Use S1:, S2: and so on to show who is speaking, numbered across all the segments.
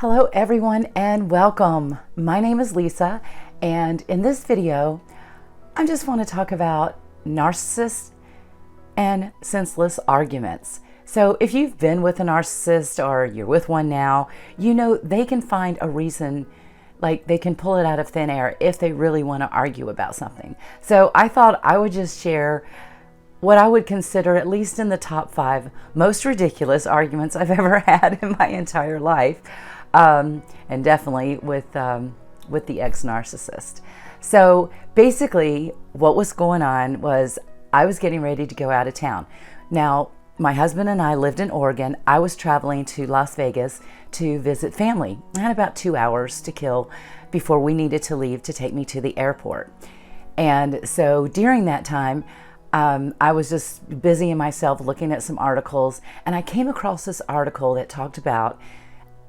S1: Hello everyone and welcome. My name is Lisa, and in this video I just want to talk about narcissists and senseless arguments. So if you've been with a narcissist or you're with one now, you know they can find a reason, like they can pull it out of thin air if they really want to argue about something. So I thought I would just share what I would consider, at least in the top 5 most ridiculous arguments I've ever had in my entire life, and definitely with the ex-narcissist. So basically, what was going on was I was getting ready to go out of town. Now, my husband and I lived in Oregon. I was traveling to Las Vegas to visit family. I had about 2 hours to kill before we needed to leave to take me to the airport. And so during that time, I was just busy in myself looking at some articles, and I came across this article that talked about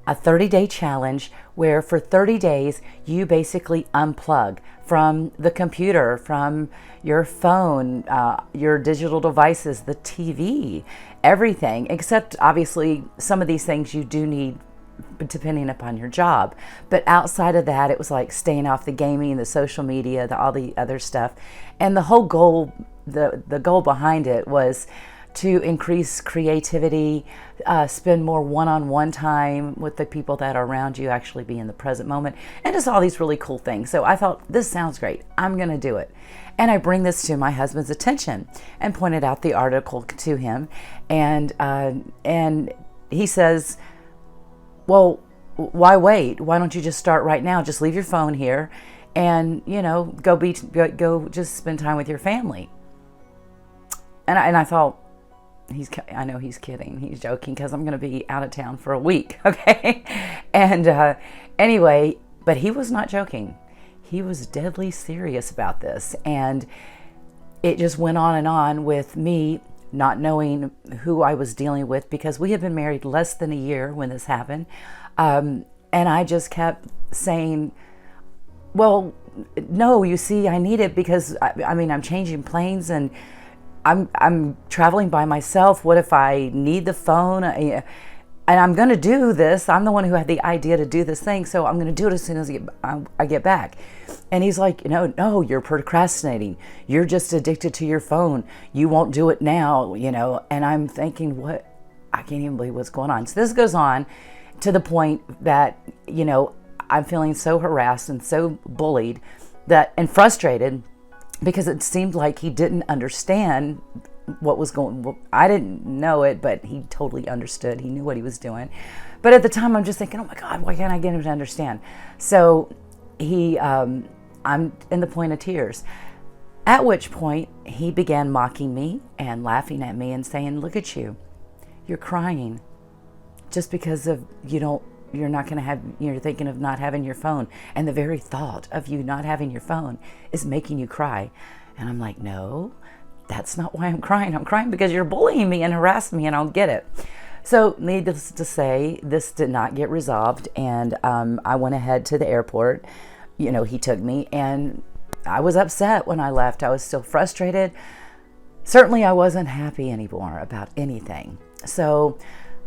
S1: a 30-day challenge where for 30 days you basically unplug from the computer, from your phone, your digital devices, the TV, everything, except obviously some of these things you do need depending upon your job. But outside of that, it was like staying off the gaming, the social media, all the other stuff. And the whole goal, the goal behind it was to increase creativity, spend more one-on-one time with the people that are around you, actually be in the present moment, and just all these really cool things. So I thought, this sounds great. I'm going to do it. And I bring this to my husband's attention and pointed out the article to him. And he says, well, why wait? Why don't you just start right now? Just leave your phone here and, go just spend time with your family. And I thought, I know he's kidding. He's joking because I'm going to be out of town for a week. Okay. And anyway, but he was not joking. He was deadly serious about this. And it just went on and on with me not knowing who I was dealing with, because we had been married less than a year when this happened. And I just kept saying, well, no, you see, I need it because I'm changing planes and I'm traveling by myself. What if I need the phone? And I'm going to do this. I'm the one who had the idea to do this thing, so I'm going to do it as soon as I get back. And he's like, no, you're procrastinating. You're just addicted to your phone. You won't do it now, And I'm thinking, what? I can't even believe what's going on. So this goes on to the point that, I'm feeling so harassed and so bullied and frustrated, because it seemed like he didn't understand what was going on. I didn't know it, but he totally understood. He knew what he was doing. But at the time, I'm just thinking, oh my God, why can't I get him to understand? So I'm in the point of tears. At which point, he began mocking me and laughing at me and saying, look at you. You're crying just because of you're thinking of not having your phone. And the very thought of you not having your phone is making you cry. And I'm like, no, that's not why I'm crying. I'm crying because you're bullying me and harassing me and I don't get it. So needless to say, this did not get resolved. And I went ahead to the airport. He took me, and I was upset when I left. I was still frustrated. Certainly I wasn't happy anymore about anything. So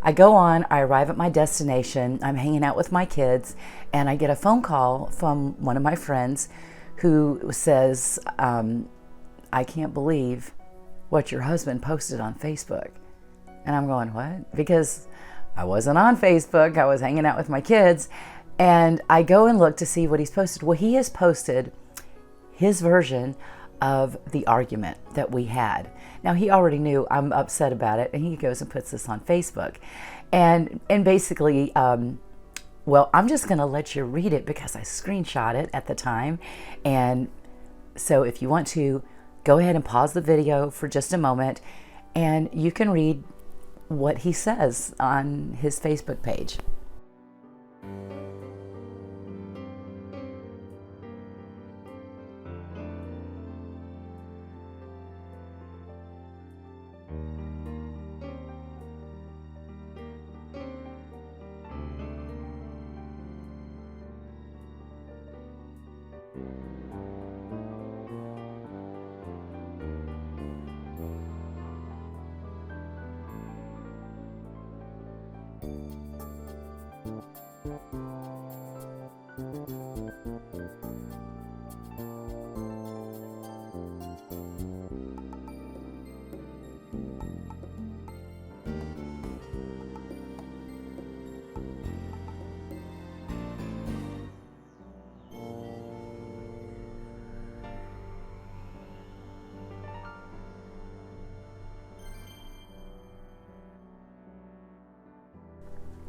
S1: I go on, I arrive at my destination, I'm hanging out with my kids, and I get a phone call from one of my friends who says, I can't believe what your husband posted on Facebook. And I'm going, what? Because I wasn't on Facebook, I was hanging out with my kids, and I go and look to see what he's posted. Well, he has posted his version of the argument that we had. Now, he already knew I'm upset about it, and he goes and puts this on Facebook. And basically, well, I'm just going to let you read it because I screenshot it at the time. And so if you want to, go ahead and pause the video for just a moment, and you can read what he says on his Facebook page.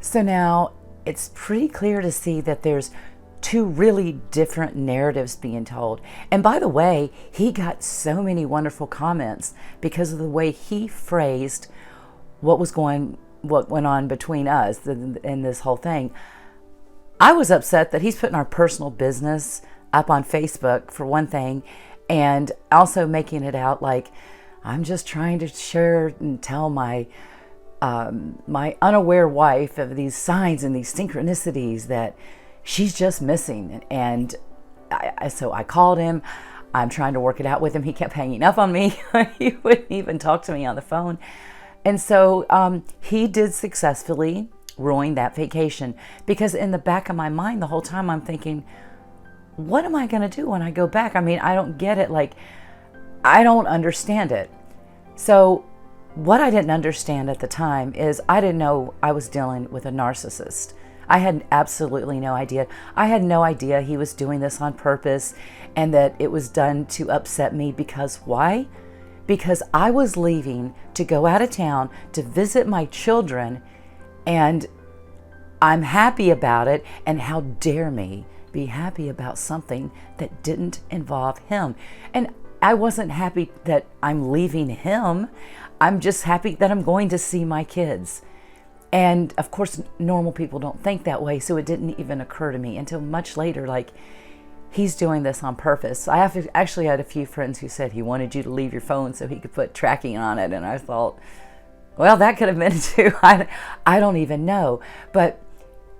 S1: So now it's pretty clear to see that there's two really different narratives being told. And by the way, he got so many wonderful comments because of the way he phrased what went on between us in this whole thing. I was upset that he's putting our personal business up on Facebook, for one thing, and also making it out like I'm just trying to share and tell my my unaware wife of these signs and these synchronicities that she's just missing. And so I called him. I'm trying to work it out with him. He kept hanging up on me. He wouldn't even talk to me on the phone. And so he did successfully ruin that vacation, because in the back of my mind the whole time I'm thinking, what am I going to do when I go back? I mean, I don't get it. Like, I don't understand it. So what I didn't understand at the time is I didn't know I was dealing with a narcissist. I had absolutely no idea. I had no idea he was doing this on purpose and that it was done to upset me. Because why? Because I was leaving to go out of town to visit my children, and I'm happy about it. And how dare me be happy about something that didn't involve him? And I wasn't happy that I'm leaving him. I'm just happy that I'm going to see my kids. And of course, normal people don't think that way, so it didn't even occur to me until much later, like, he's doing this on purpose. I actually had a few friends who said he wanted you to leave your phone so he could put tracking on it, and I thought, well, that could have been it too. I don't even know. But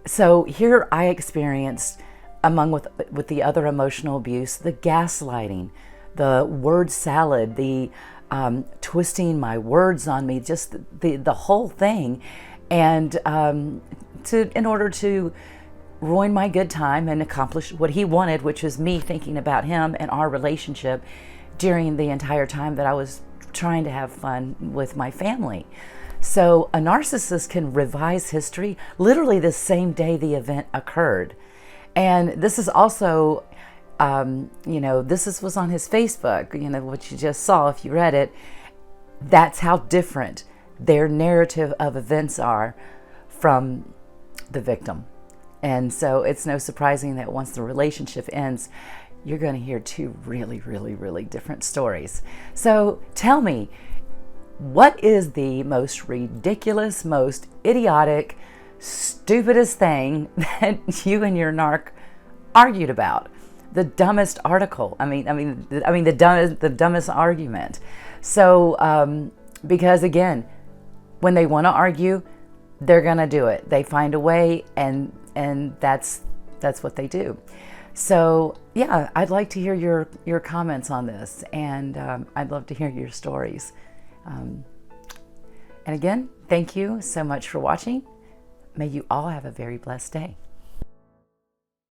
S1: so here I experienced, with the other emotional abuse, the gaslighting, the word salad, the twisting my words on me, just the whole thing. And in order to ruin my good time and accomplish what he wanted, which was me thinking about him and our relationship during the entire time that I was trying to have fun with my family. So a narcissist can revise history literally the same day the event occurred. And this is also, was on his Facebook, what you just saw if you read it. That's how different their narrative of events are from the victim. And so it's no surprising that once the relationship ends, you're going to hear two really, really, really different stories. So tell me, what is the most ridiculous, most idiotic, stupidest thing that you and your narc argued about? The dumbest article. The dumbest argument. So, because again, when they want to argue, they're going to do it. They find a way, and that's what they do. So yeah, I'd like to hear your comments on this, and I'd love to hear your stories. And again, thank you so much for watching. May you all have a very blessed day.